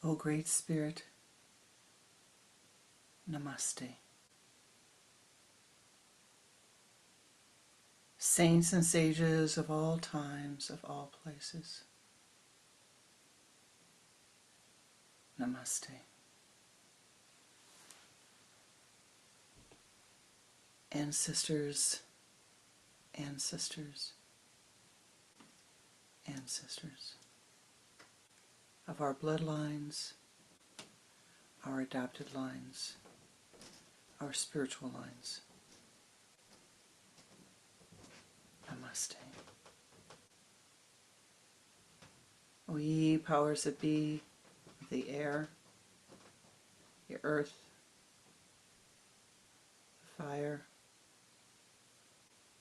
O Great Spirit, Namaste. Saints and sages of all times, of all places, Namaste. Ancestors, ancestors, ancestors of our bloodlines, our adopted lines, our spiritual lines, Namaste. O ye powers that be of the air, the earth, the fire,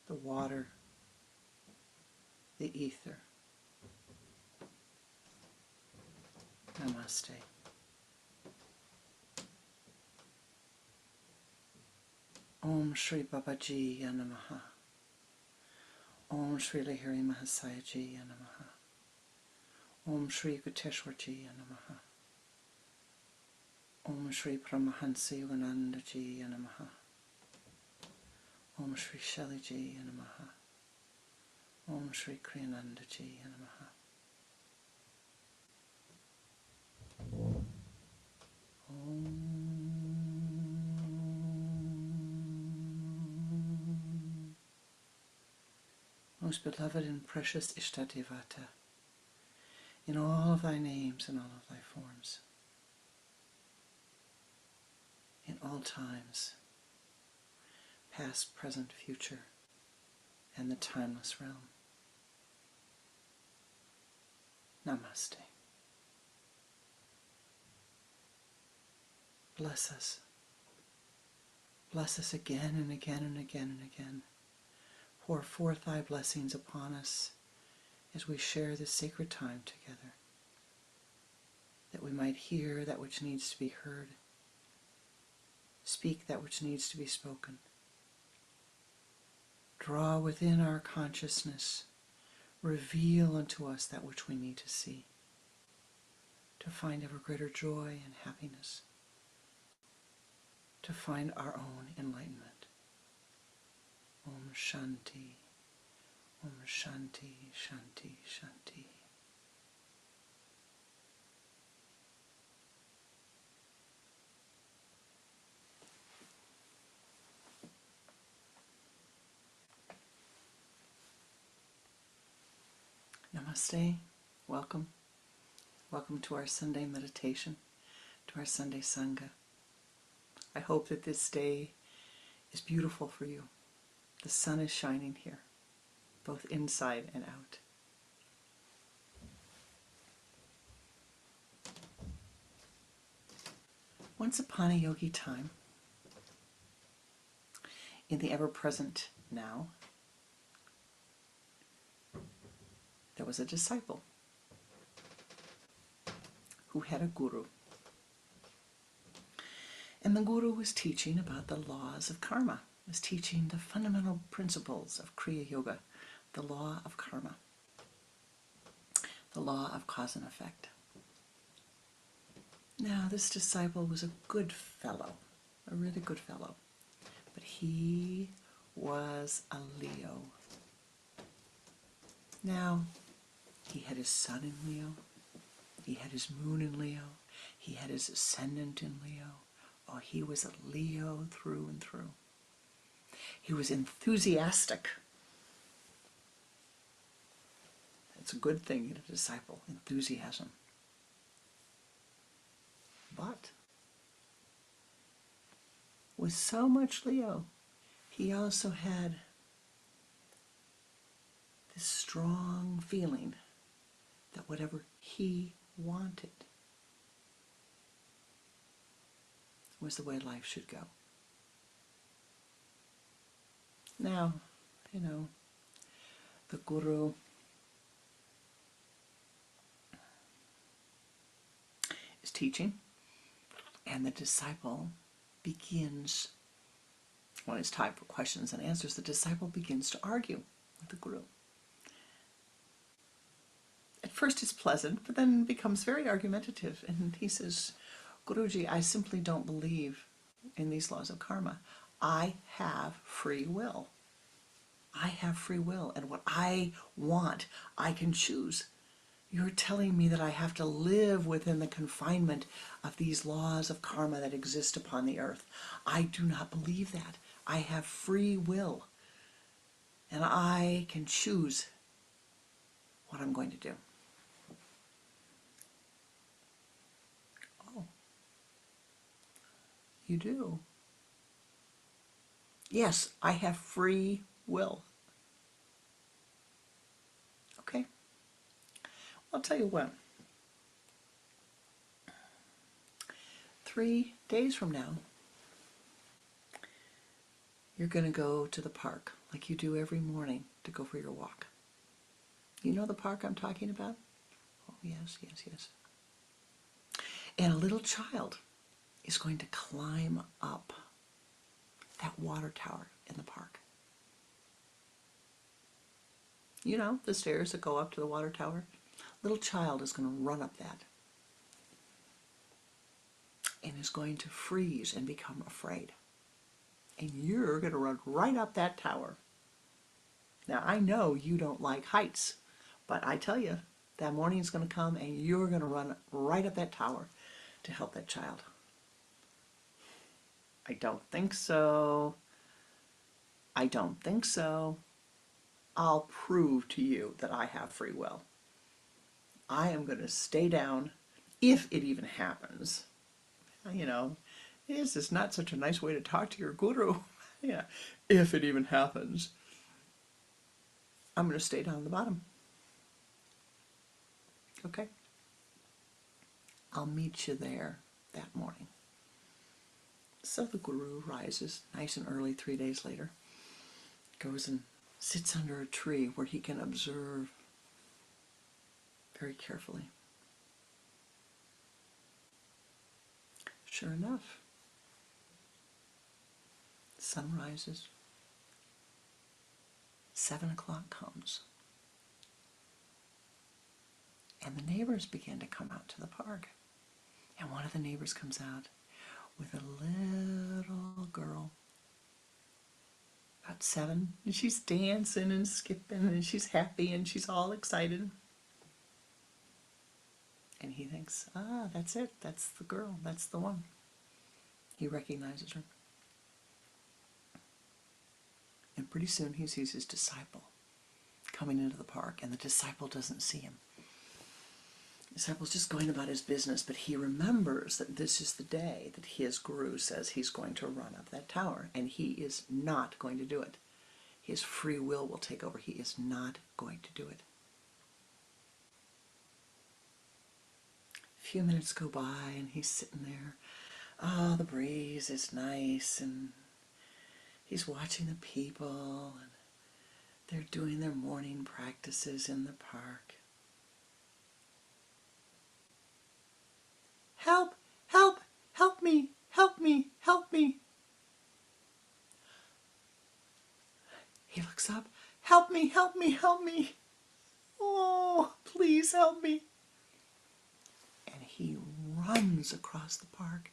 the water, the ether, Namaste. Om Shri Babaji Namaha. Om Shri Lahiri Mahasayaji Namaha. Om Shri Kuteshwarji Namaha. Om Shri Paramahansa Yoganandaji Namaha. Om Shri Shaliji Namaha. Om Shri Kriyanandaji Namaha. Most beloved and precious Ishtadevata, in all of thy names and all of thy forms, in all times, past, present, future, and the timeless realm, Namaste. Bless us. Bless us again and again and again and again. Pour forth thy blessings upon us as we share this sacred time together, that we might hear that which needs to be heard, speak that which needs to be spoken, draw within our consciousness, reveal unto us that which we need to see, to find ever greater joy and happiness, to find our own enlightenment. Om Shanti, Om Shanti, Shanti, Shanti. Namaste. Welcome. Welcome to our Sunday meditation, to our Sunday Sangha. I hope that this day is beautiful for you. The sun is shining here, both inside and out. Once upon a yogi time, in the ever-present now, there was a disciple who had a guru. And the guru was teaching about the laws of karma, was teaching the fundamental principles of Kriya Yoga, the law of karma, the law of cause and effect. Now, this disciple was a good fellow, a really good fellow, but he was a Leo. Now, he had his sun in Leo, he had his moon in Leo, he had his ascendant in Leo. Oh, he was a Leo through and through. He was enthusiastic. That's a good thing in a disciple, enthusiasm. But with so much Leo, he also had this strong feeling that whatever he wanted was the way life should go. Now, the guru is teaching, and the disciple begins, when it's time for questions and answers, the disciple begins to argue with the guru. At first it's pleasant, but then becomes very argumentative. And he says, Guruji, I simply don't believe in these laws of karma. I have free will. I have free will, and what I want, I can choose. You're telling me that I have to live within the confinement of these laws of karma that exist upon the earth. I do not believe that. I have free will, and I can choose what I'm going to do. Oh, you do? Yes, I have free will. Okay. I'll tell you what. 3 days from now, you're going to go to the park like you do every morning to go for your walk. You know the park I'm talking about? Oh, yes, yes, yes. And a little child is going to climb up that water tower in the park. You know, the stairs that go up to the water tower? Little child is going to run up that and is going to freeze and become afraid. And you're going to run right up that tower. Now, I know you don't like heights, but I tell you, that morning's going to come and you're going to run right up that tower to help that child. I don't think so. I don't think so. I'll prove to you that I have free will. I am going to stay down, if it even happens. You know, this is not such a nice way to talk to your guru. Yeah, if it even happens. I'm going to stay down at the bottom. Okay? I'll meet you there that morning. So the guru rises nice and early 3 days later, goes and sits under a tree where he can observe very carefully. Sure enough, sun rises, 7 o'clock comes, and the neighbors begin to come out to the park. And one of the neighbors comes out with a little girl, about 7, and she's dancing and skipping, and she's happy, and she's all excited. And he thinks, that's it, that's the girl, that's the one. He recognizes her. And pretty soon he sees his disciple coming into the park, and the disciple doesn't see him. The disciple's just going about his business, but he remembers that this is the day that his guru says he's going to run up that tower, and he is not going to do it. His free will take over. He is not going to do it. A few minutes go by, and he's sitting there. Oh, the breeze is nice, and he's watching the people, and they're doing their morning practices in the park. Help! Help! Help me! Help me! Help me! He looks up. Help me! Help me! Help me! Oh, please help me! And he runs across the park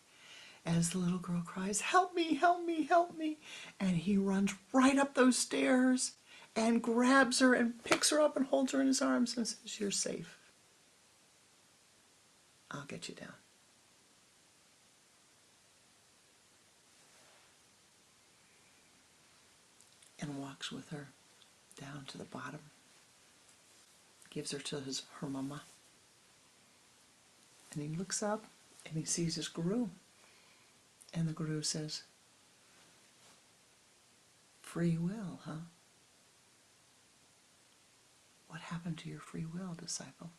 as the little girl cries, help me! Help me! Help me! And he runs right up those stairs and grabs her and picks her up and holds her in his arms and says, you're safe. I'll get you down. And walks with her down to the bottom. Gives her to her mama. And he looks up and he sees his guru. And the guru says, free will, huh? What happened to your free will, disciple?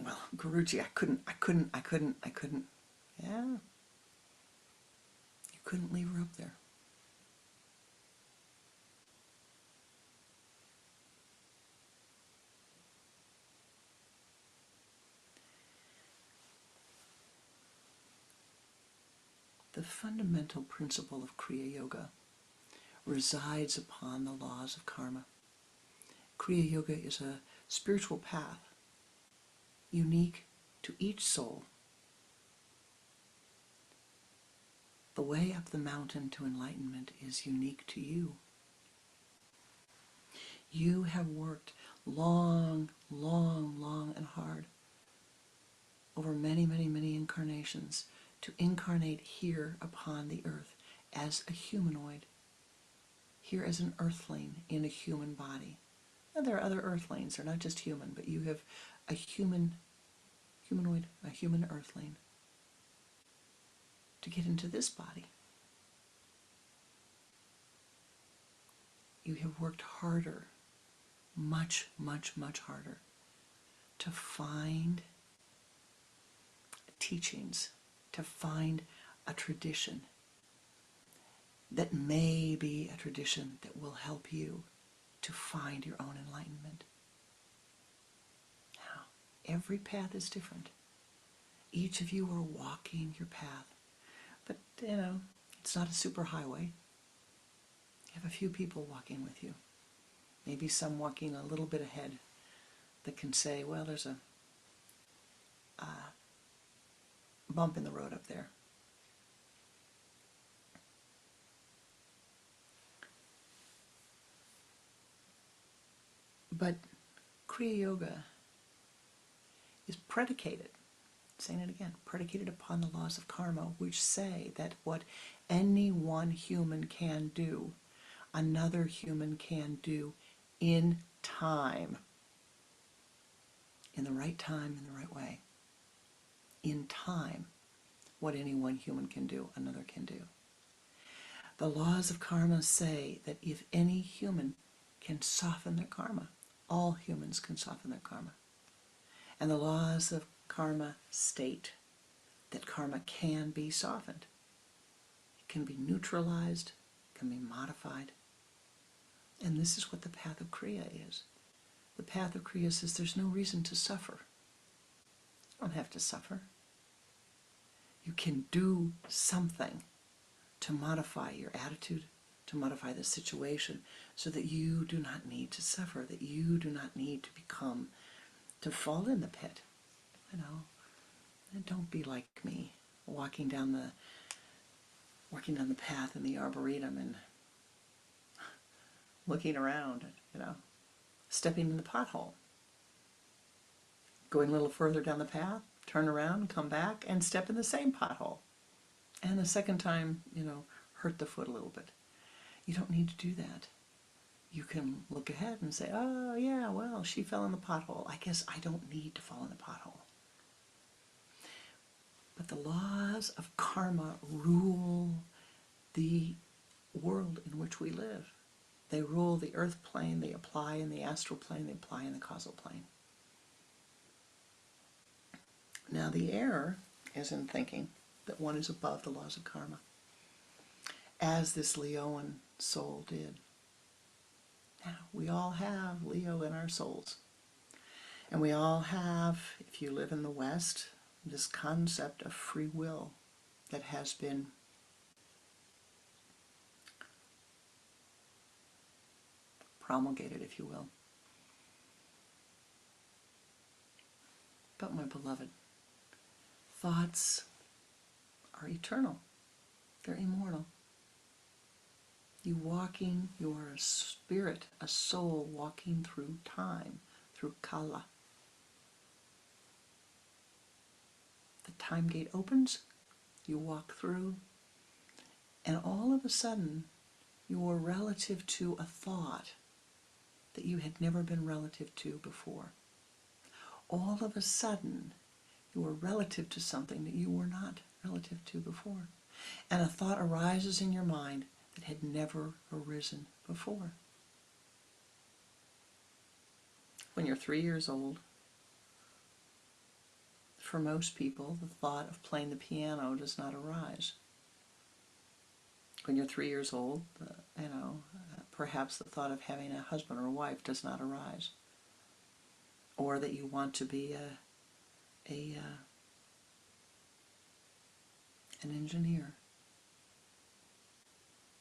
Well, Guruji, I couldn't. Yeah. You couldn't leave her up there. The fundamental principle of Kriya Yoga resides upon the laws of karma. Kriya Yoga is a spiritual path unique to each soul. The way up the mountain to enlightenment is unique to you. You have worked long, long, long and hard over many, many, many incarnations to incarnate here upon the earth as a humanoid, here as an earthling in a human body. And there are other earthlings, they're not just human, but you have a humanoid, a human earthling, to get into this body. You have worked harder, much, much, much harder, to find teachings, to find a tradition that may be a tradition that will help you to find your own enlightenment. Now, every path is different. Each of you are walking your path. But, it's not a super highway. You have a few people walking with you. Maybe some walking a little bit ahead that can say, well, there's a bump in the road up there. But Kriya Yoga is predicated, saying it again, predicated upon the laws of karma, which say that what any one human can do, another human can do in time. In the right time, in the right way. In time, what any one human can do, another can do. The laws of karma say that if any human can soften their karma, all humans can soften their karma. And the laws of karma state that karma can be softened. It can be neutralized, it can be modified. And this is what the path of Kriya is. The path of Kriya says there's no reason to suffer. You don't have to suffer. You can do something to modify your attitude, to modify the situation, so that you do not need to suffer, that you do not need to fall in the pit. And don't be like me, walking down the path in the Arboretum and looking around, stepping in the pothole. Going a little further down the path, turn around, come back, and step in the same pothole. And the second time, hurt the foot a little bit. You don't need to do that. You can look ahead and say, oh yeah, well, she fell in the pothole. I guess I don't need to fall in the pothole. But the laws of karma rule the world in which we live. They rule the earth plane, they apply in the astral plane, they apply in the causal plane. Now the error is in thinking that one is above the laws of karma, as this Leoan soul did. Now, we all have Leo in our souls. And we all have, if you live in the West, this concept of free will that has been promulgated, if you will. But my beloved, thoughts are eternal. They're immortal. You are a spirit, a soul walking through time, through kala. The time gate opens, you walk through, and all of a sudden, you are relative to a thought that you had never been relative to before. All of a sudden, you are relative to something that you were not relative to before. And a thought arises in your mind that had never arisen before. When you're 3 years old, for most people, the thought of playing the piano does not arise. When you're 3 years old, perhaps the thought of having a husband or a wife does not arise. Or that you want to be an engineer.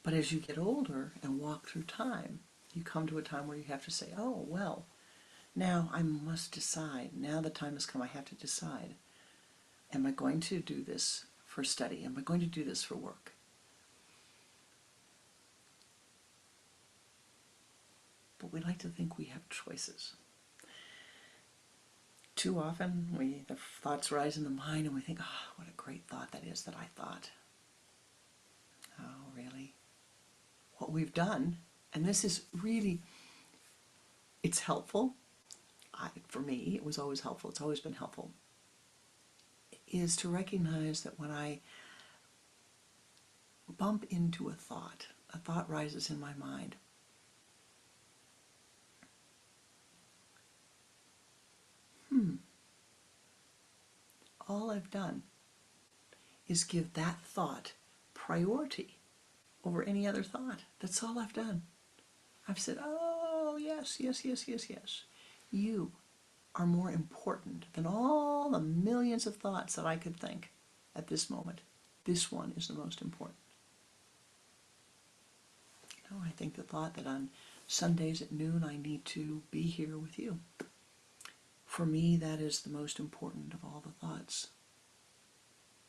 But as you get older and walk through time, You come to a time where you have to say, oh, well, now I must decide. Now the time has come, I have to decide. Am I going to do this for study? Am I going to do this for work? But we like to think we have choices. Too often, the thoughts rise in the mind and we think, oh, what a great thought that is that I thought. Oh, really? What we've done, and this is really, it's helpful. For me, it was always helpful. It's always been helpful. Is to recognize that when I bump into a thought rises in my mind. All I've done is give that thought priority over any other thought. That's all I've done. I've said, oh, yes, yes, yes, yes, yes. You are more important than all the millions of thoughts that I could think at this moment. This one is the most important. You know, I think the thought that on Sundays at noon I need to be here with you. For me, that is the most important of all the thoughts.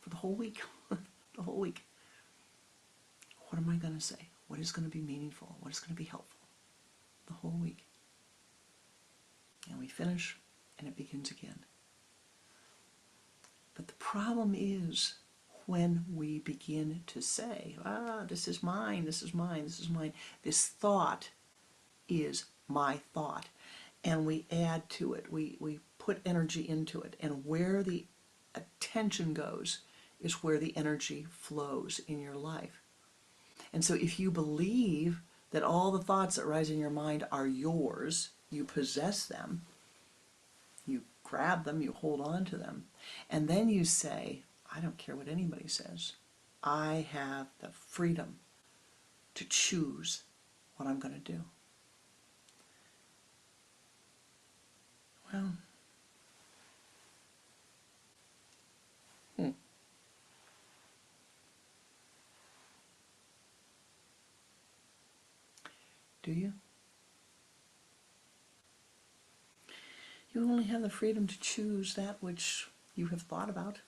For the whole week. The whole week. What am I going to say? What is going to be meaningful? What is going to be helpful? The whole week. And we finish, and it begins again. But the problem is when we begin to say, this is mine, this is mine, this is mine. This thought is my thought. And we add to it. We put energy into it. And where the attention goes is where the energy flows in your life. And so if you believe that all the thoughts that rise in your mind are yours, you possess them, you grab them, you hold on to them, and then you say, I don't care what anybody says. I have the freedom to choose what I'm going to do. Well, do you? You only have the freedom to choose that which you have thought about.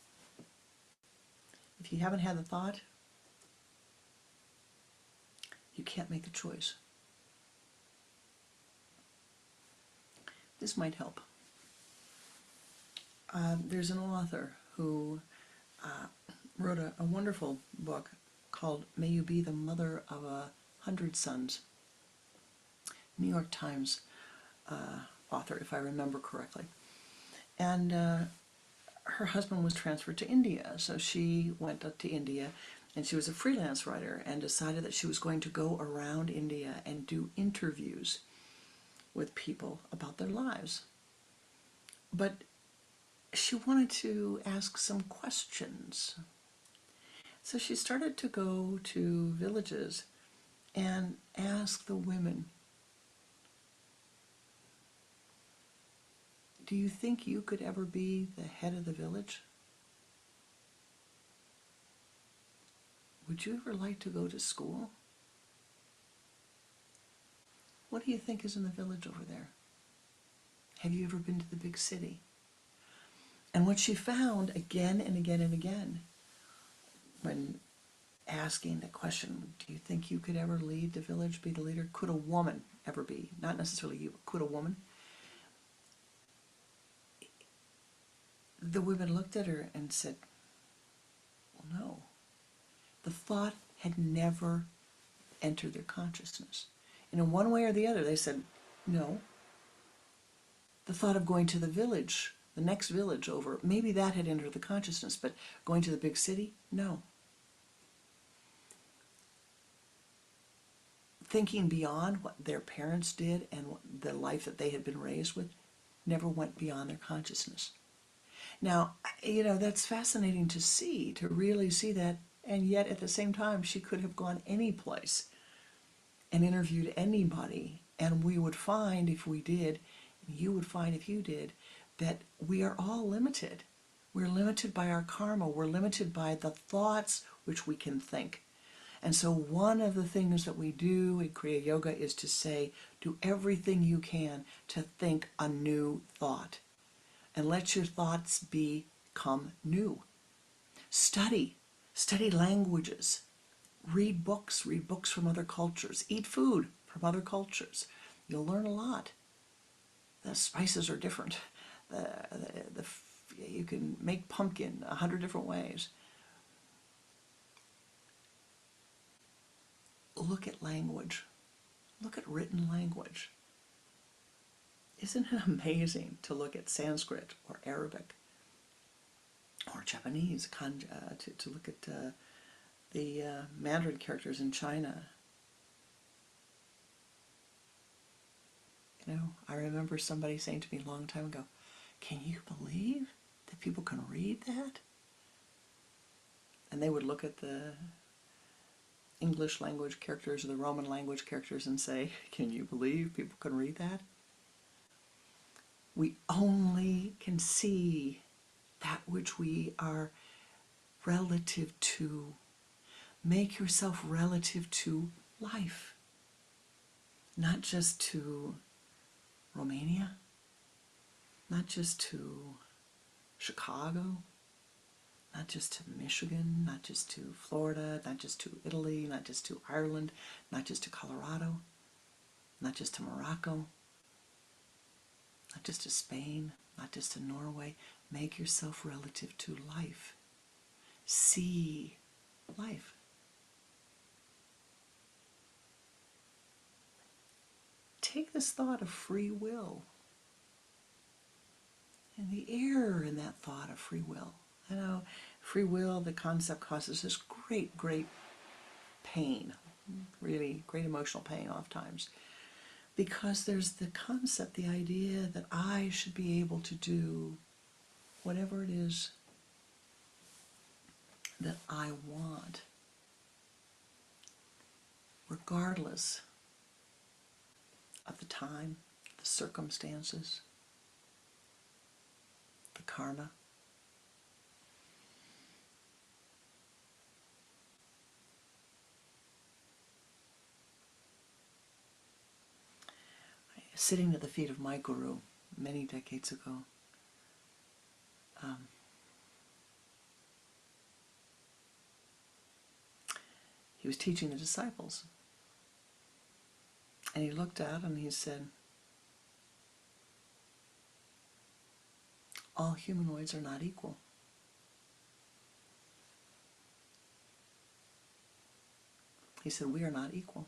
If you haven't had the thought, you can't make the choice. This might help. There's an author who wrote a wonderful book called May You Be the Mother of 100 Sons. New York Times author, if I remember correctly. And her husband was transferred to India, so she went up to India, and she was a freelance writer and decided that she was going to go around India and do interviews with people about their lives. But she wanted to ask some questions. So she started to go to villages and ask the women, do you think you could ever be the head of the village? Would you ever like to go to school? What do you think is in the village over there? Have you ever been to the big city? And what she found again and again and again, when asking the question, do you think you could ever lead the village, be the leader? Could a woman ever be? Not necessarily you, but could a woman? The women looked at her and said, well, no. The thought had never entered their consciousness. And in one way or the other, they said, no. The thought of going to the village, the next village over, maybe that had entered the consciousness, but going to the big city, no. Thinking beyond what their parents did and the life that they had been raised with never went beyond their consciousness. Now, that's fascinating to see, to really see that, and yet at the same time, she could have gone any place and interviewed anybody, and we would find, if we did, and you would find if you did, that we are all limited. We're limited by our karma. We're limited by the thoughts which we can think. And so one of the things that we do in Kriya Yoga is to say, do everything you can to think a new thought. And let your thoughts become new. Study languages. Read books from other cultures. Eat food from other cultures. You'll learn a lot. The spices are different. You can make pumpkin 100 different ways. Look at language. Look at written language. Isn't it amazing to look at Sanskrit or Arabic or Japanese, to look at the Mandarin characters in China? You know, I remember somebody saying to me a long time ago, can you believe that people can read that? And they would look at the English language characters or the Roman language characters and say, can you believe people can read that? We only can see that which we are relative to. Make yourself relative to life, not just to Romania, not just to Chicago, not just to Michigan, not just to Florida, not just to Italy, not just to Ireland, not just to Colorado, not just to Morocco, not just to Spain, not just to Norway. Make yourself relative to life. See life. Take this thought of free will and the error in that thought of free will. I know free will, the concept causes this great pain, really great emotional pain oftentimes, because there's the concept, the idea that I should be able to do whatever it is that I want, regardless of the time, the circumstances, the karma. Sitting at the feet of my guru many decades ago, he was teaching the disciples. And he looked out and he said, all humanoids are not equal. He said, we are not equal.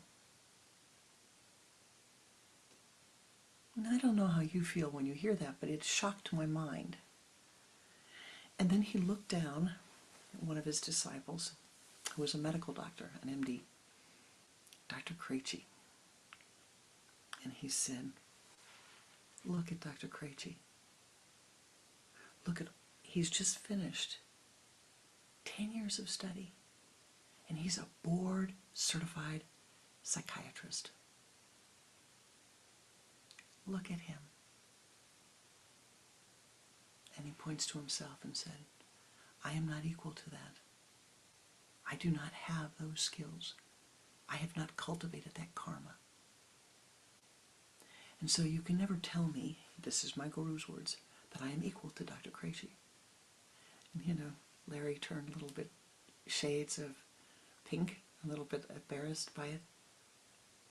And I don't know how you feel when you hear that, but it shocked my mind. And then he looked down at one of his disciples, who was a medical doctor, an MD, Dr. Krejci. And he said, look at Dr. Krejci. He's just finished 10 years of study, and he's a board-certified psychiatrist. Look at him. And he points to himself and said, I am not equal to that. I do not have those skills. I have not cultivated that karma. And so you can never tell me, this is my guru's words, that I am equal to Dr. Krejci. And you know, Larry turned a little bit shades of pink, a little bit embarrassed by it,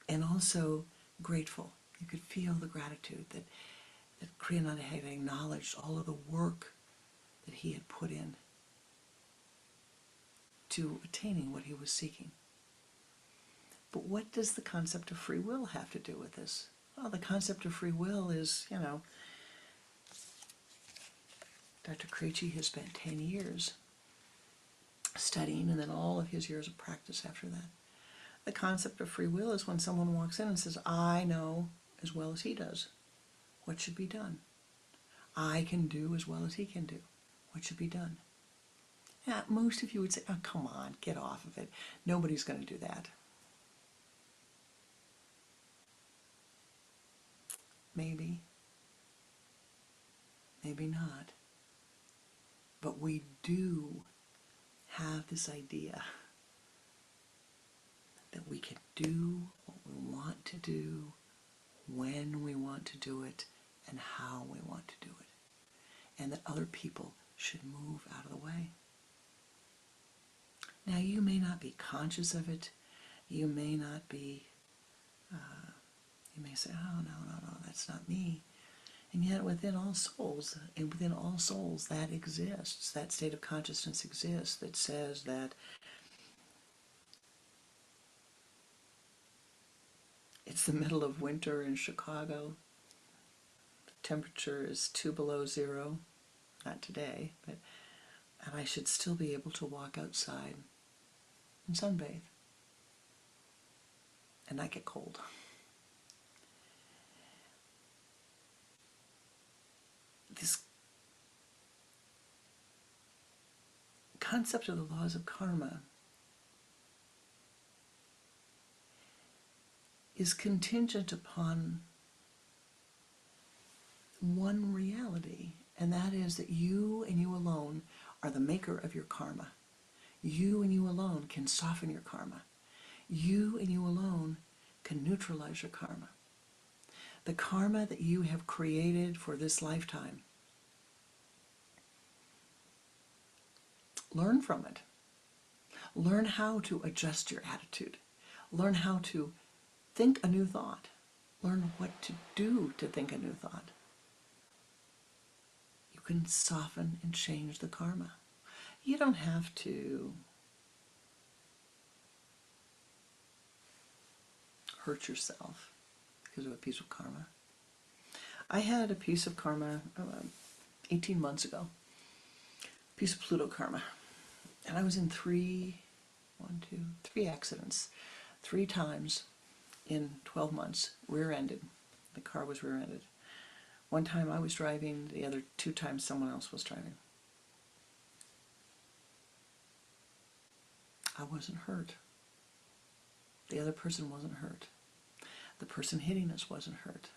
and also grateful. You could feel the gratitude that Pranananda had acknowledged all of the work that he had put in to attaining what he was seeking. But what does the concept of free will have to do with this? Well, the concept of free will is, you know, Dr. Krejci has spent 10 years studying, and then all of his years of practice after that. The concept of free will is when someone walks in and says, I know as well as he does what should be done. I can do as well as he can do what should be done. Now, most of you would say, oh, come on, get off of it. Nobody's going to do that. Maybe. Maybe not. But we do have this idea that we can do what we want to do, when we want to do it, and how we want to do it, and that other people should move out of the way. Now, you may not be conscious of it. You may not be, you may say, oh, no, that's not me. And yet within all souls, that exists, that state of consciousness exists that says that it's the middle of winter in Chicago. The temperature is 2 below zero, not today, and I should still be able to walk outside and sunbathe and not get cold. This concept of the laws of karma is contingent upon one reality, and that is that you and you alone are the maker of your karma. You and you alone can soften your karma. You and you alone can neutralize your karma. The karma that you have created for this lifetime, learn from it. Learn how to adjust your attitude. Learn how to think a new thought. Learn what to do to think a new thought. You can soften and change the karma. You don't have to hurt yourself because of a piece of karma. I had a piece of karma 18 months ago, a piece of Pluto karma, and I was in three accidents, 3 times in 12 months, rear-ended. The car was rear-ended. One time I was driving, the other 2 times someone else was driving. I wasn't hurt. The other person wasn't hurt. The person hitting us wasn't hurt.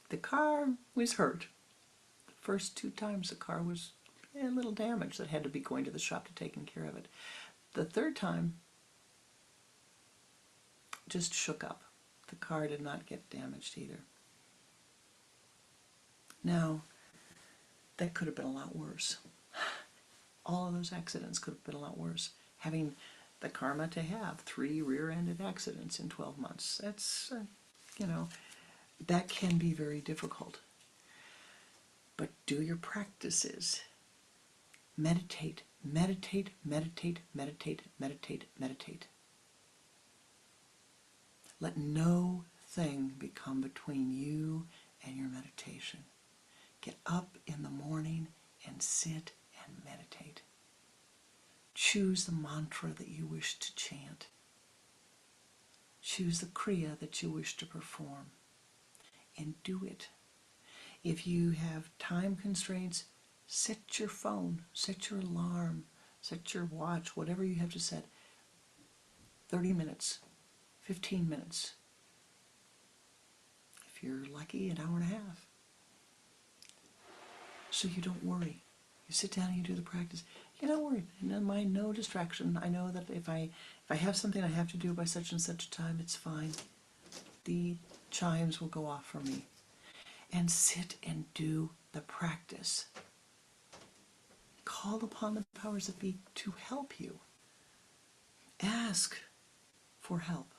The car was hurt. The first 2 times the car was a little damaged that had to be going to the shop to taking care of it. The 3rd time just shook up. The car did not get damaged either. Now, that could have been a lot worse. All of those accidents could have been a lot worse. Having the karma to have 3 rear-ended accidents in 12 months, that's, that can be very difficult. But do your practices. Meditate, meditate, meditate, meditate, meditate, meditate. Let no thing become between you and your meditation. Get up in the morning and sit and meditate. Choose the mantra that you wish to chant. Choose the Kriya that you wish to perform, and do it. If you have time constraints, set your phone, set your alarm, set your watch, whatever you have to set. 30 minutes, 15 minutes. If you're lucky, an hour and a half. So you don't worry. You sit down and you do the practice. You're not worried. No distraction. I know that if I have something I have to do by such and such a time, it's fine. The chimes will go off for me. And sit and do the practice. Call upon the powers that be to help you. Ask for help.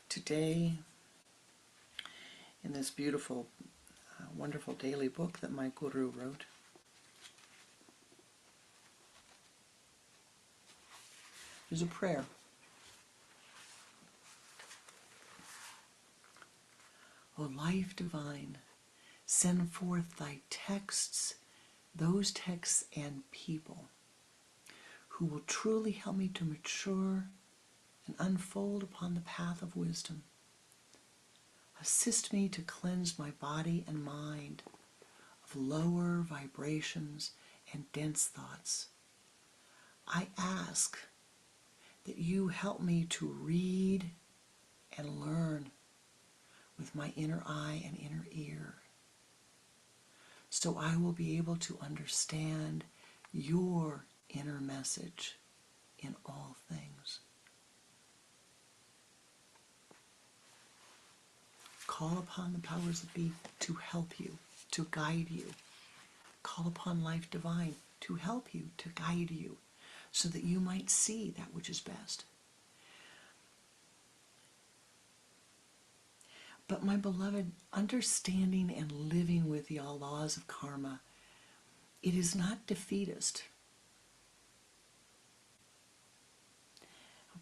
Today, in this beautiful, wonderful daily book that my guru wrote, there's a prayer. O life divine, send forth thy texts, those texts and people who will truly help me to mature and unfold upon the path of wisdom. Assist me to cleanse my body and mind of lower vibrations and dense thoughts. I ask that you help me to read and learn with my inner eye and inner ear, so I will be able to understand your inner message in all things. Call upon the powers that be to help you, to guide you. Call upon life divine to help you, to guide you, so that you might see that which is best. But my beloved, understanding and living with the laws of karma, it is not defeatist,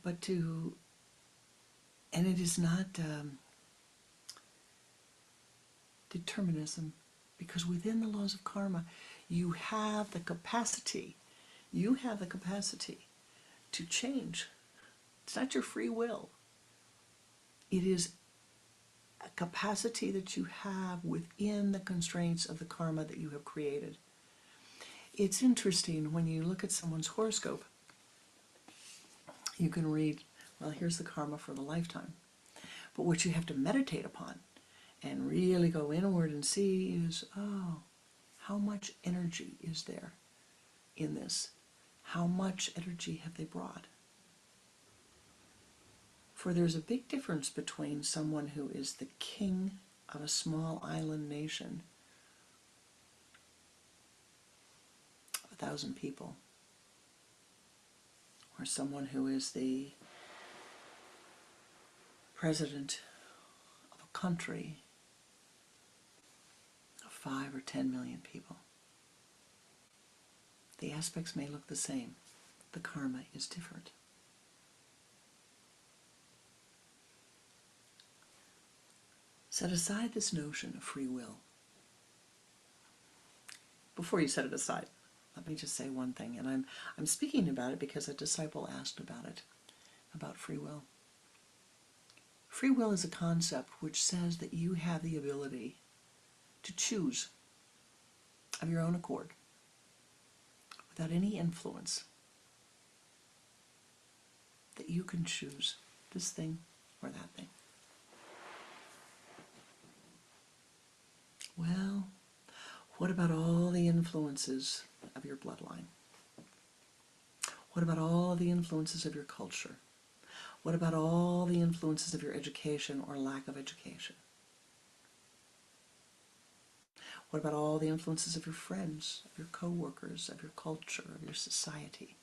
and it is not determinism, because within the laws of karma, you have the capacity to change. It's not your free will. It is a capacity that you have within the constraints of the karma that you have created. It's interesting when you look at someone's horoscope, you can read, well, here's the karma for the lifetime. But what you have to meditate upon and really go inward and see is, oh, how much energy is there in this? How much energy have they brought? For there's a big difference between someone who is the king of a small island nation, 1,000 people, or someone who is the president of a country of 5 or 10 million people. The aspects may look the same. The karma is different. Set aside this notion of free will. Before you set it aside, let me just say one thing, and I'm speaking about it because a disciple asked about it, about free will. Free will is a concept which says that you have the ability to choose of your own accord, without any influence, that you can choose this thing or that thing. Well, what about all the influences of your bloodline? What about all the influences of your culture? What about all the influences of your education or lack of education? What about all the influences of your friends, of your co-workers, of your culture, of your society?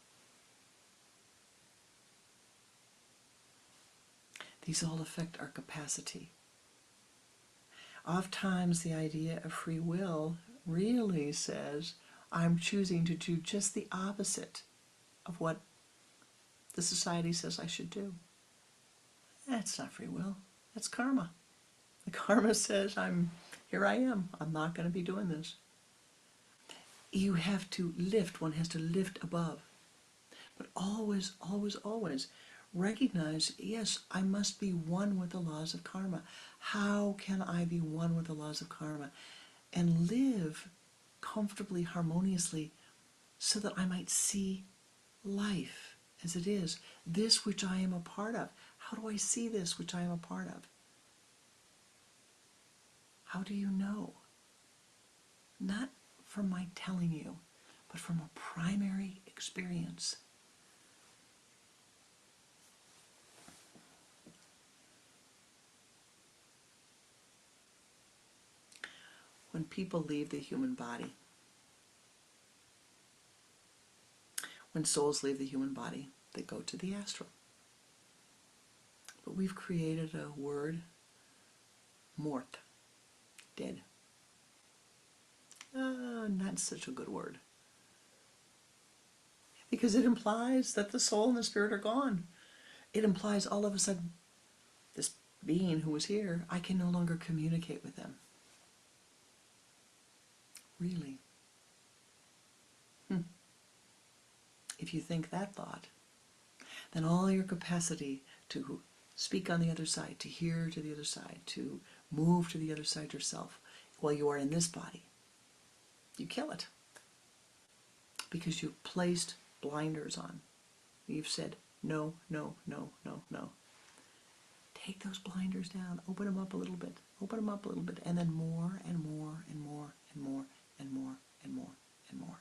These all affect our capacity. Oftentimes the idea of free will really says, I'm choosing to do just the opposite of what the society says I should do. That's not free will. That's karma. The karma says, here I am. I'm not going to be doing this. You have to lift. One has to lift above. But always, always, always recognize, yes, I must be one with the laws of karma. How can I be one with the laws of karma and live comfortably, harmoniously, so that I might see life as it is, this which I am a part of? How do I see this which I am a part of? How do you know? Not from my telling you, but from a primary experience. When people leave the human body, when souls leave the human body, they go to the astral. But we've created a word, mort, dead. Not such a good word. Because it implies that the soul and the spirit are gone. It implies all of a sudden, this being who was here, I can no longer communicate with them. Really? If you think that thought, then all your capacity to speak on the other side, to hear to the other side, to move to the other side yourself, while you are in this body, you kill it. Because you've placed blinders on. You've said, no, no, no, no, no. Take those blinders down, open them up a little bit, and then more and more and more and more and more and more and more.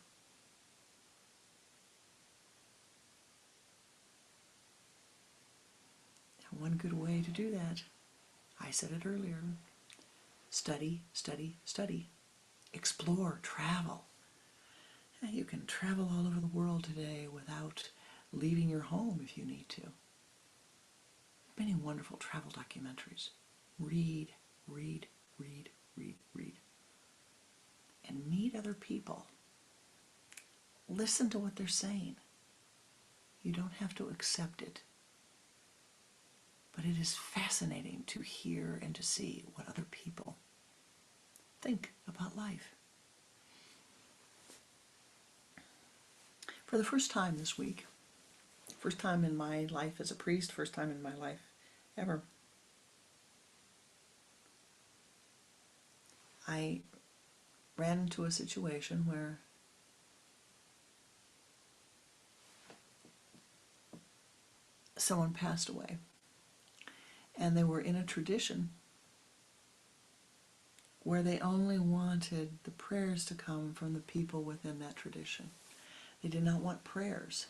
one good way to do that, I said it earlier, study, study, study. Explore, travel. You can travel all over the world today without leaving your home if you need to. Many wonderful travel documentaries. Read, read, read, read, read. And meet other people. Listen to what they're saying. You don't have to accept it. But it is fascinating to hear and to see what other people think about life. For the first time this week, first time in my life as a priest, first time in my life ever, I ran into a situation where someone passed away, and they were in a tradition where they only wanted the prayers to come from the people within that tradition. They did not want prayers.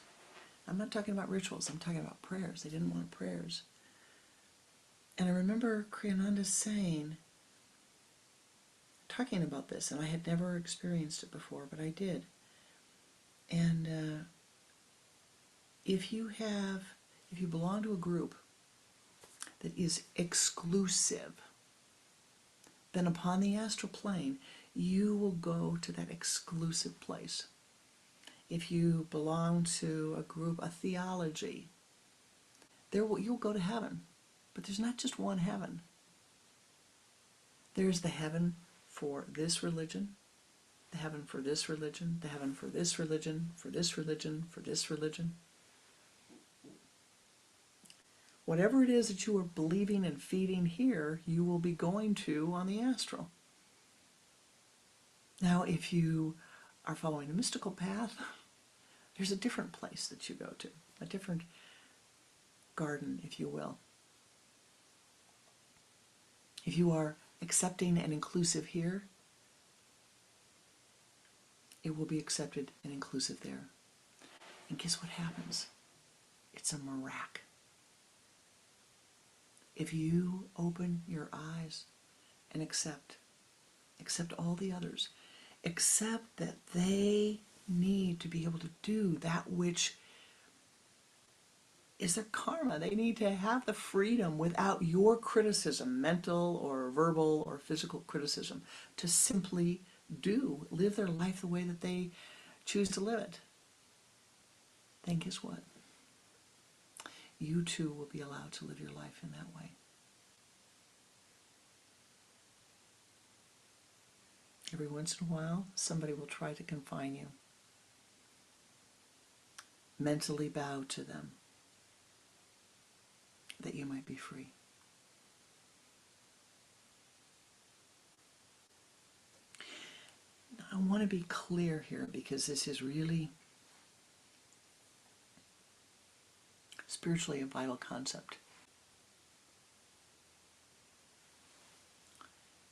I'm not talking about rituals, I'm talking about prayers. They didn't want prayers. And I remember Pranananda talking about this, and I had never experienced it before, but I did. And if you belong to a group that is exclusive, then upon the astral plane, you will go to that exclusive place. If you belong to a group, a theology, you'll go to heaven. But there's not just one heaven. There's the heaven for this religion, the heaven for this religion, the heaven for this religion, for this religion, for this religion. Whatever it is that you are believing and feeding here, you will be going to on the astral. Now, if you are following a mystical path, there's a different place that you go to, a different garden, if you will. If you are accepting and inclusive here, it will be accepted and inclusive there. And guess what happens? It's a miracle. If you open your eyes and accept all the others, accept that they need to be able to do that which is their karma. They need to have the freedom without your criticism, mental or verbal or physical criticism, to simply live their life the way that they choose to live it. Then guess what? You too will be allowed to live your life in that way. Every once in a while, somebody will try to confine you. Mentally bow to them, that you might be free. Now, I want to be clear here, because this is really spiritually a vital concept.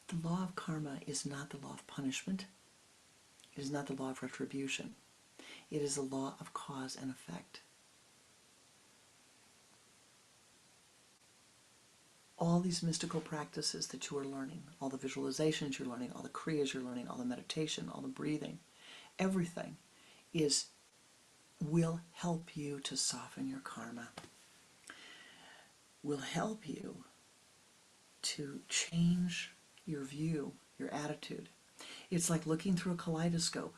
The law of karma is not the law of punishment. It is not the law of retribution. It is a law of cause and effect. All these mystical practices that you are learning, all the visualizations you're learning, all the kriyas you're learning, all the meditation, all the breathing, everything will help you to soften your karma, will help you to change your view, your attitude. It's like looking through a kaleidoscope.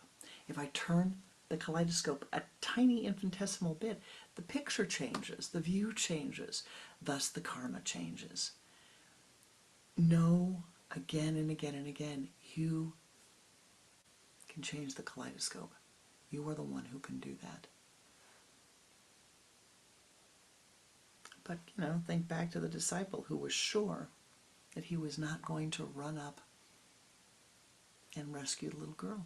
If I turn the kaleidoscope a tiny infinitesimal bit, the picture changes, the view changes, thus the karma changes. Know again and again and again, you can change the kaleidoscope. You are the one who can do that. But, think back to the disciple who was sure that he was not going to run up and rescue the little girl.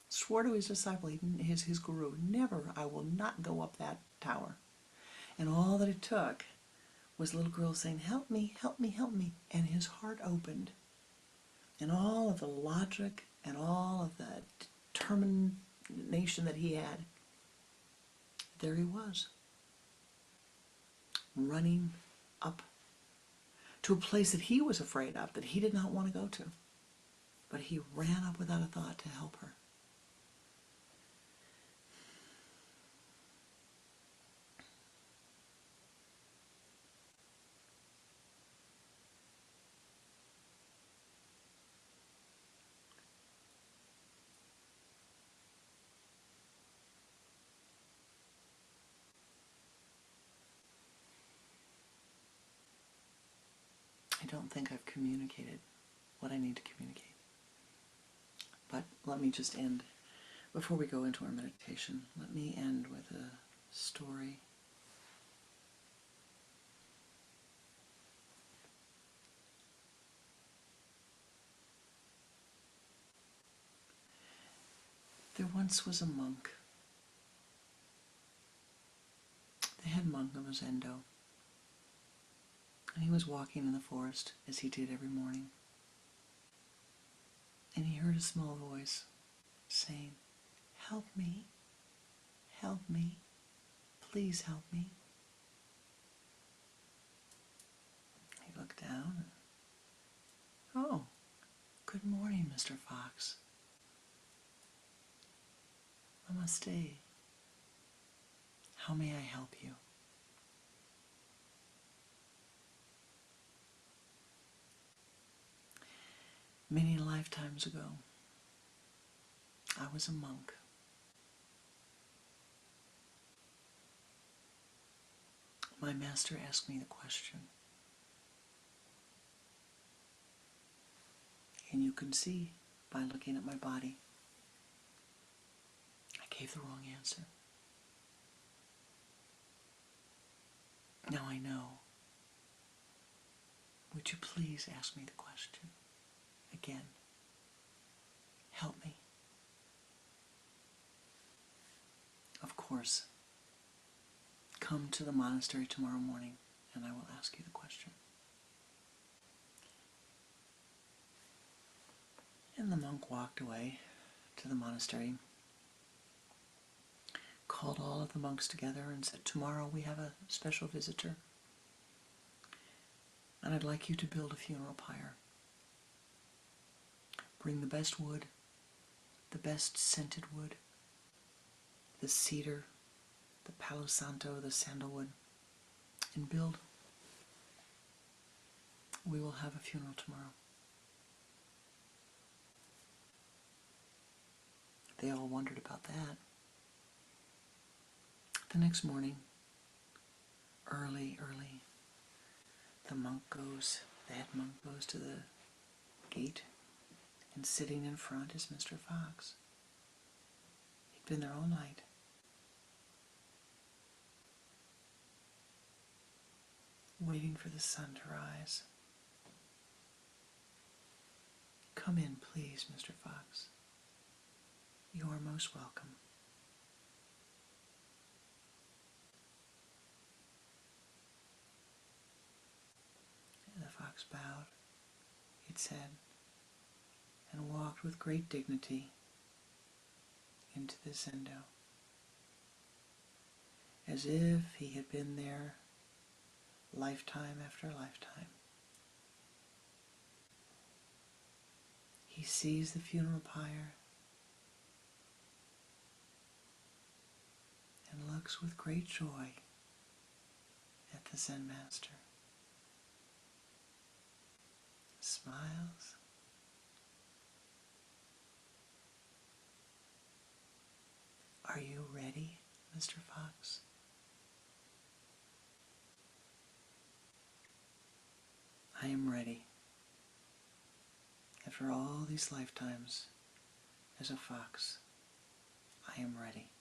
Swore to his disciple, his guru, never, I will not go up that tower. And all that it took was the little girl saying, help me, help me, help me. And his heart opened. And all of the logic and all of the determination that he had, there he was, running up to a place that he was afraid of, that he did not want to go to. But he ran up without a thought to help her. I don't think I've communicated what I need to communicate. But let me just end, before we go into our meditation, let me end with a story. There once was a monk. The head monk of a zendo. And he was walking in the forest, as he did every morning. And he heard a small voice saying, "Help me, help me, please help me." He looked down and, "Oh, good morning, Mr. Fox. Namaste. How may I help you?" Many lifetimes ago, I was a monk. My master asked me the question, and you can see by looking at my body, I gave the wrong answer. Now I know. Would you please ask me the question again? Help me. Of course. Come to the monastery tomorrow morning, and I will ask you the question. And the monk walked away to the monastery, called all of the monks together and said, "Tomorrow we have a special visitor, and I'd like you to build a funeral pyre. Bring the best wood, the best scented wood, the cedar, the palo santo, the sandalwood, and build. We will have a funeral tomorrow." They all wondered about that. The next morning, early, the head monk goes to the gate, and sitting in front is Mr. Fox. He'd been there all night. Waiting for the sun to rise. "Come in, please, Mr. Fox. You are most welcome." And the fox bowed its head and walked with great dignity into the zendo, as if he had been there lifetime after lifetime. He sees the funeral pyre and looks with great joy at the Zen master. Smiles. "Are you ready, Mr. Fox?" "I am ready. After all these lifetimes as a fox, I am ready."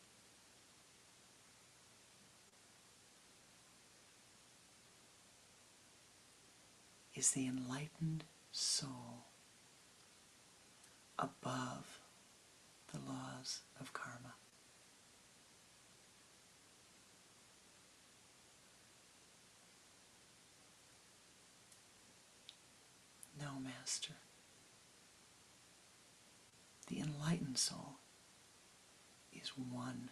Is the enlightened soul above the laws of karma? No, Master. The enlightened soul is one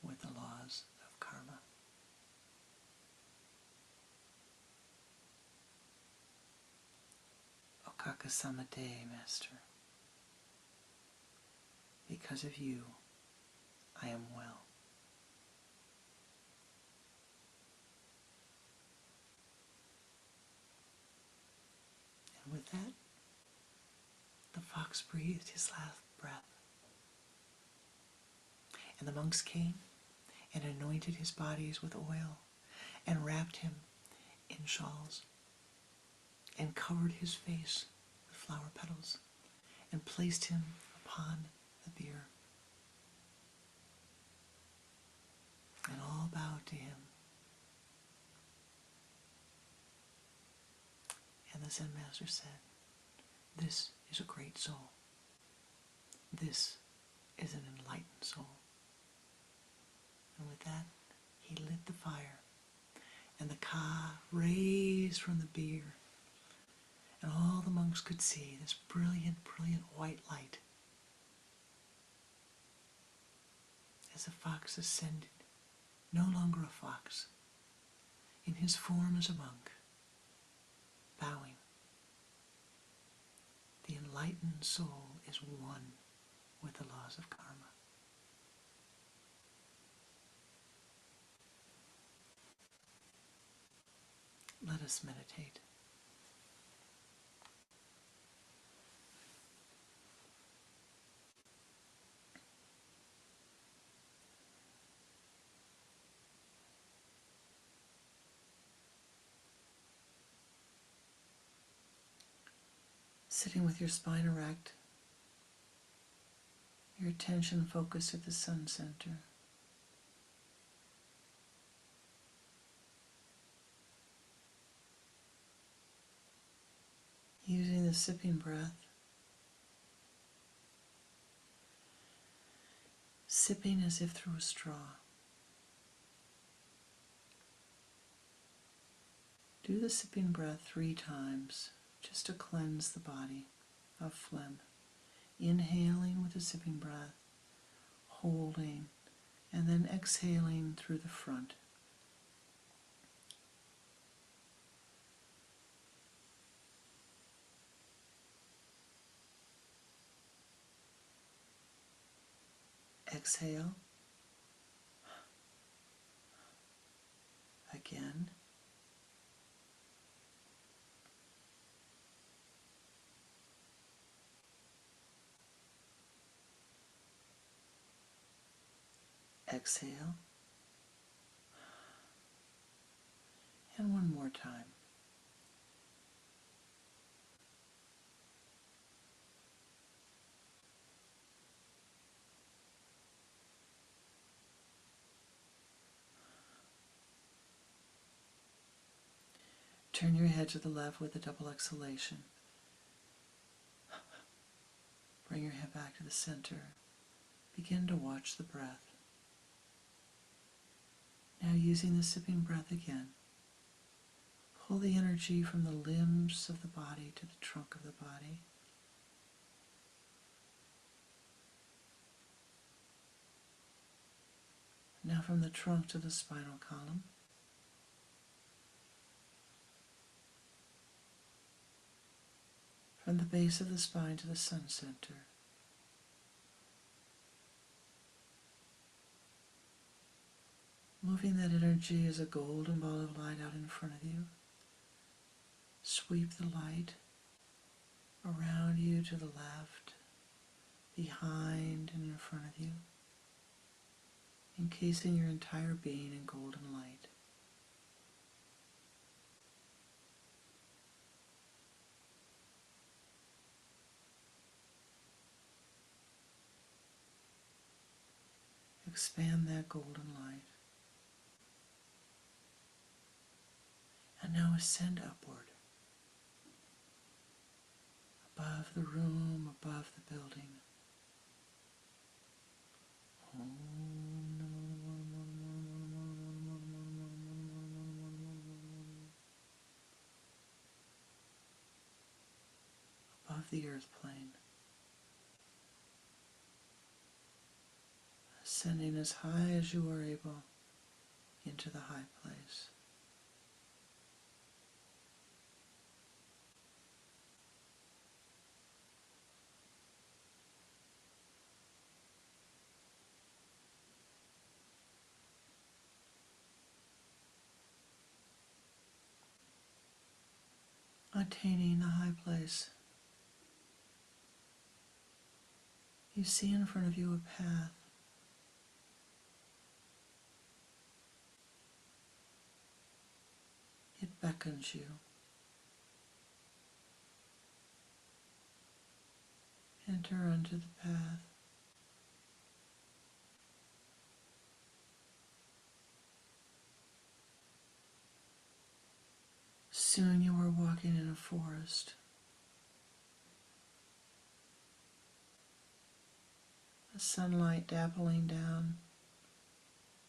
with the laws of karma. Akasamate, Master. Because of you, I am well. And with that, the fox breathed his last breath. And the monks came and anointed his bodies with oil and wrapped him in shawls and covered his face with flower petals and placed him upon the bier. And all bowed to him. And the Zen master said, "This is a great soul. This is an enlightened soul." And with that, he lit the fire, and the ka raised from the bier, and all the monks could see this brilliant, brilliant white light as the fox ascended, no longer a fox, in his form as a monk, bowing. The enlightened soul is one with the laws of karma. Let us meditate. Sitting with your spine erect, your attention focused at the sun center. Using the sipping breath, sipping as if through a straw. Do the sipping breath 3 times, just to cleanse the body of phlegm. Inhaling with the sipping breath, holding, and then exhaling through the front. Exhale. Again. Exhale. And one more time. Turn your head to the left with a double exhalation. Bring your head back to the center. Begin to watch the breath. Now using the sipping breath again, pull the energy from the limbs of the body to the trunk of the body. Now from the trunk to the spinal column. From the base of the spine to the sun center. Moving that energy as a golden ball of light out in front of you. Sweep the light around you to the left, behind and in front of you, encasing your entire being in golden light. Expand that golden light. And now ascend upward, above the room, above the building. Above the earth plane. Ascending as high as you are able into the high place. attaining the high place, you see in front of you a path. It beckons you. Enter onto the path. Soon you are walking in a forest. The sunlight dappling down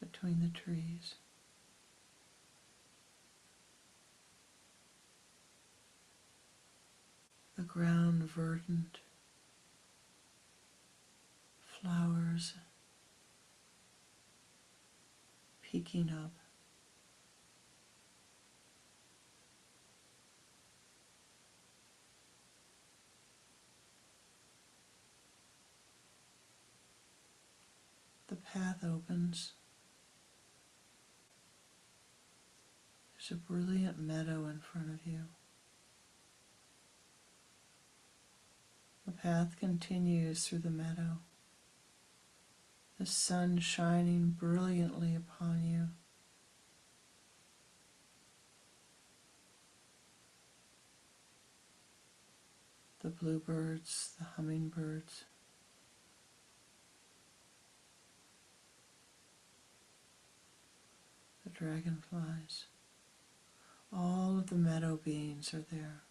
between the trees. The ground verdant, flowers peeking up. The path opens. There's a brilliant meadow in front of you. The path continues through the meadow, the sun shining brilliantly upon you. The bluebirds, the hummingbirds, the dragonflies, all of the meadow beings are there,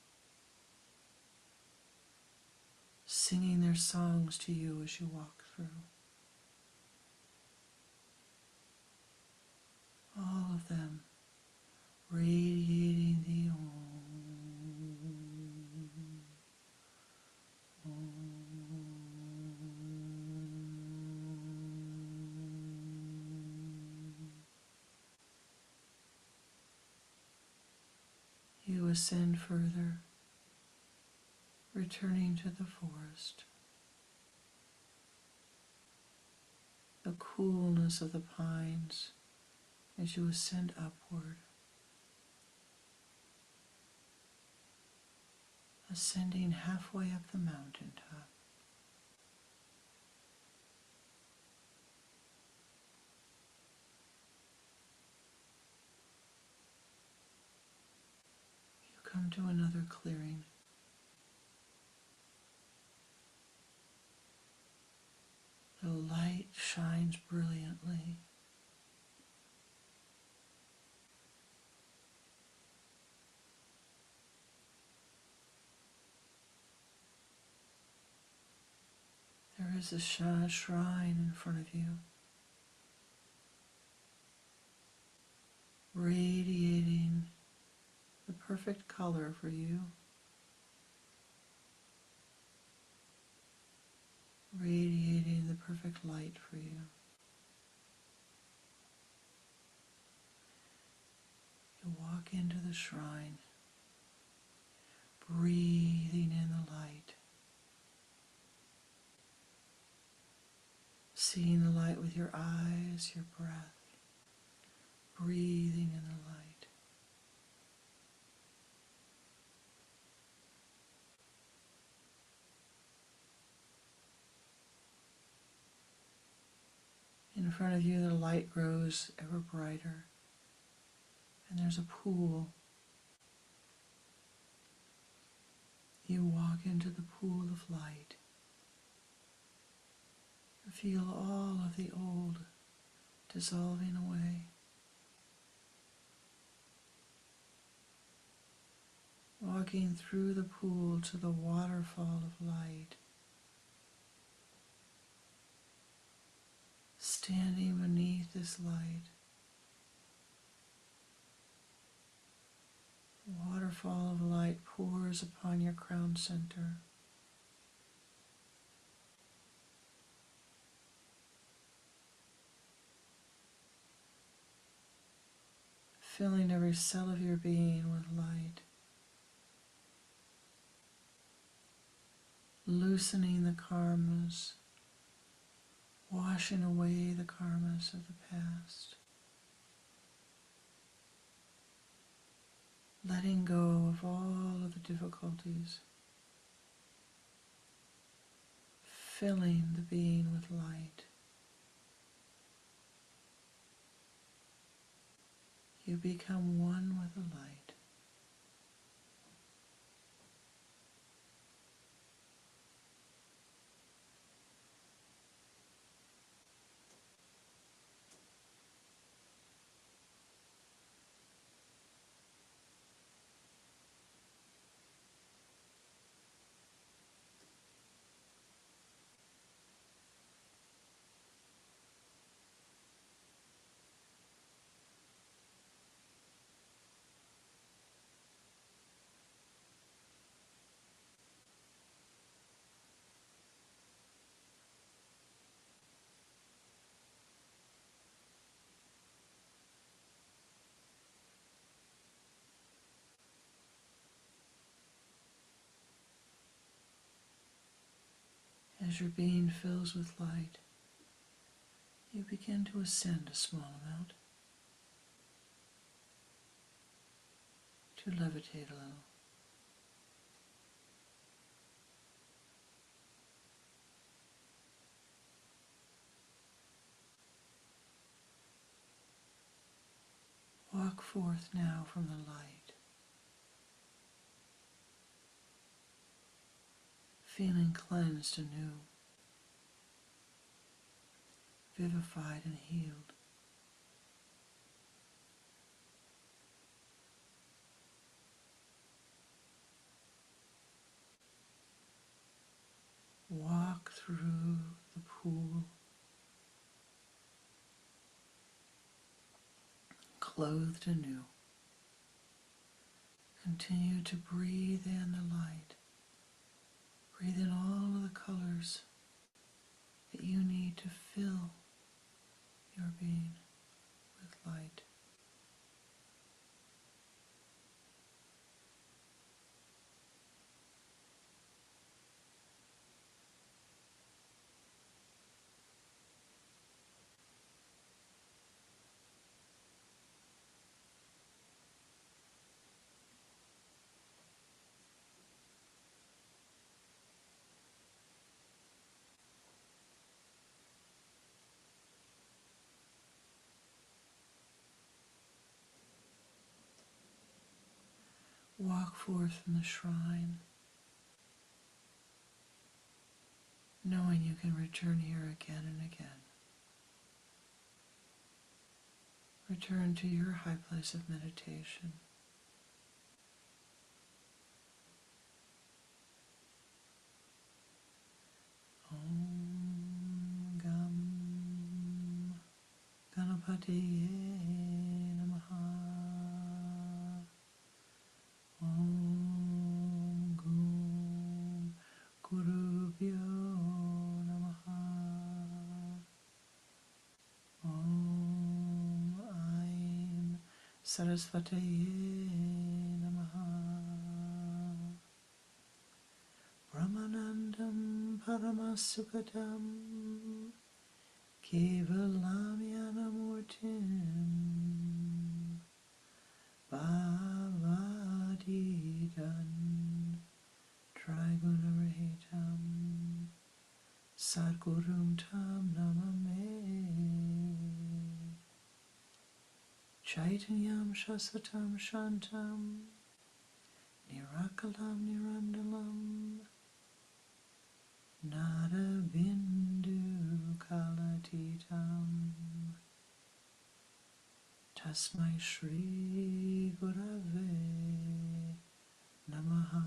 singing their songs to you as you walk through. All of them radiating the You ascend further, returning to the forest. The coolness of the pines as you ascend upward, ascending halfway up the mountaintop. You come to another clearing. The light shines brilliantly. There is a shrine in front of you, radiating the perfect color for you, radiating the perfect light for you. You walk into the shrine, breathing in the light, seeing the light with your eyes, your breath, breathing in the light. In front of you, the light grows ever brighter, and there's a pool. You walk into the pool of light. Feel all of the old dissolving away. Walking through the pool to the waterfall of light. Standing beneath this light. The waterfall of light pours upon your crown center. Filling every cell of your being with light. Loosening the karmas, washing away the karmas of the past. Letting go of all of the the difficulties, filling the being with light. You become one with the light. As your being fills with light, you begin to ascend a small amount, to levitate a little. Walk forth now from the light, feeling cleansed anew, vivified and healed. Walk through the pool, clothed anew. Continue to breathe in the light. Breathe in all of the colors that you need to fill your being with light. Walk forth from the shrine, knowing you can return here again and again. Return to your high place of meditation. Om Gam Ganapatiye Namaha. Om Gum Gurubhyo Namaha. Om Aim Sarasvataye Namaha. Prananandam Paramasukhatam Kevalamyanamurtim Bhavadidan Trigunarahitam Sadgurum Tam Namame Chaitanyam Shasatam Shantam Nirakalam Nirandalam Nada Bindu Kalatitam Tasmai Shri Gurave Namaha.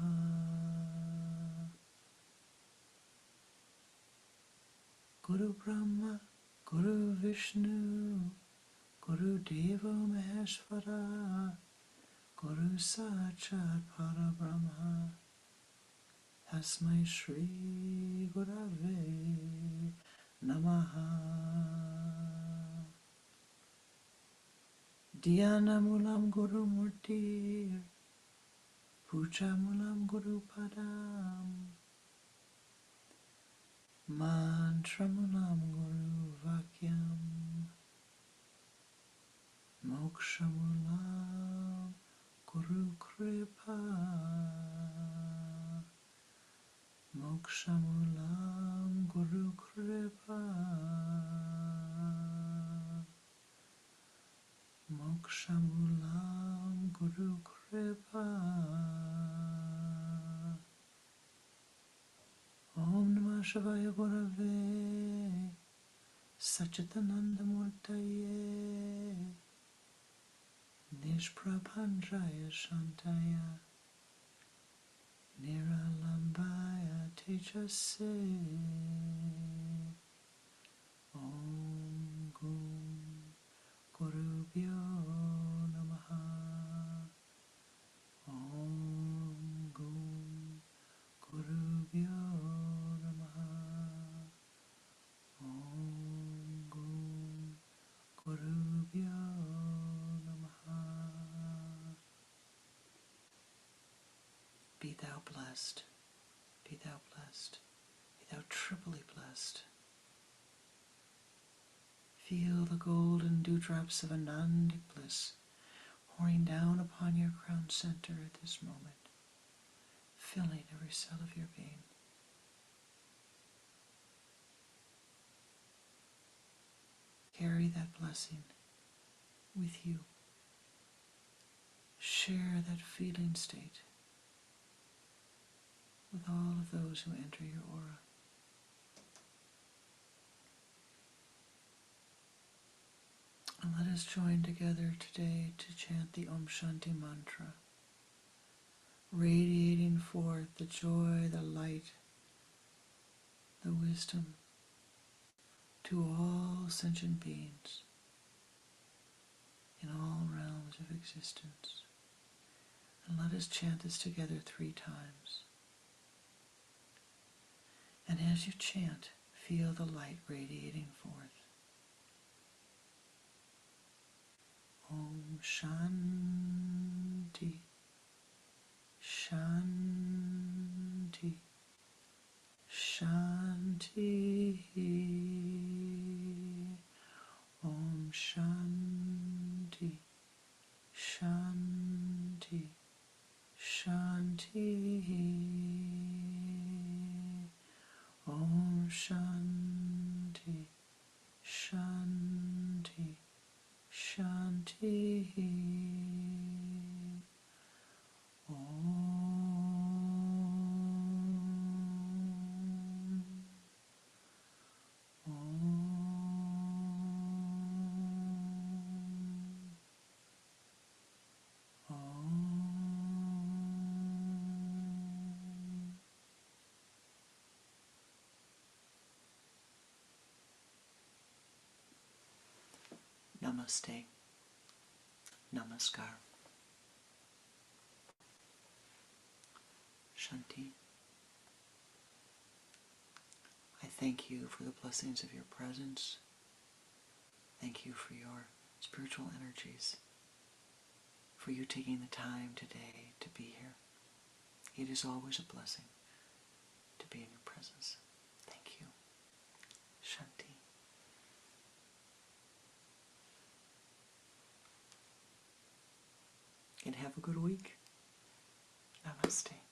Guru Brahma, Guru Vishnu, Guru Deva Maheshwara, Guru Sachat Parabrahma. Tasmai Shri Gurave Namaha. Dhyanamulam Guru Murti, Pujamulam Guru Padam, Mantramulam Guru Vakyam, Mokshamulam Guru Kripa. Mokshamulam Guru Kripa. Mokshamulam Guru Kripa. Om Namah Shivaya Gurave Satchitananda Murtaye Nishprabhanjaya Shantaya Niralambaya Tejase Om Gum Gurubhyo Namaha Om Gum Gurubhyo Namaha Om Gum Gurubhyo Namaha. Be thou blessed, be thou blessed, be thou triply blessed. Feel the golden dewdrops of Anandic bliss pouring down upon your crown center at this moment, filling every cell of your being. Carry that blessing with you. Share that feeling state with all of those who enter your aura. And let us join together today to chant the Om Shanti mantra, radiating forth the joy, the light, the wisdom to all sentient beings in all realms of existence. And let us chant this together 3 times. And as you chant, feel the light radiating forth. Om Shanti, Shanti, Shanti. Om Shanti, Shanti, Shanti. Om Shanti, Shanti, Shanti. Namaste. Namaskar. Shanti. I thank you for the blessings of your presence. Thank you for your spiritual energies, for you taking the time today to be here. It is always a blessing to be in your presence. Thank you. Shanti. And have a good week. Namaste.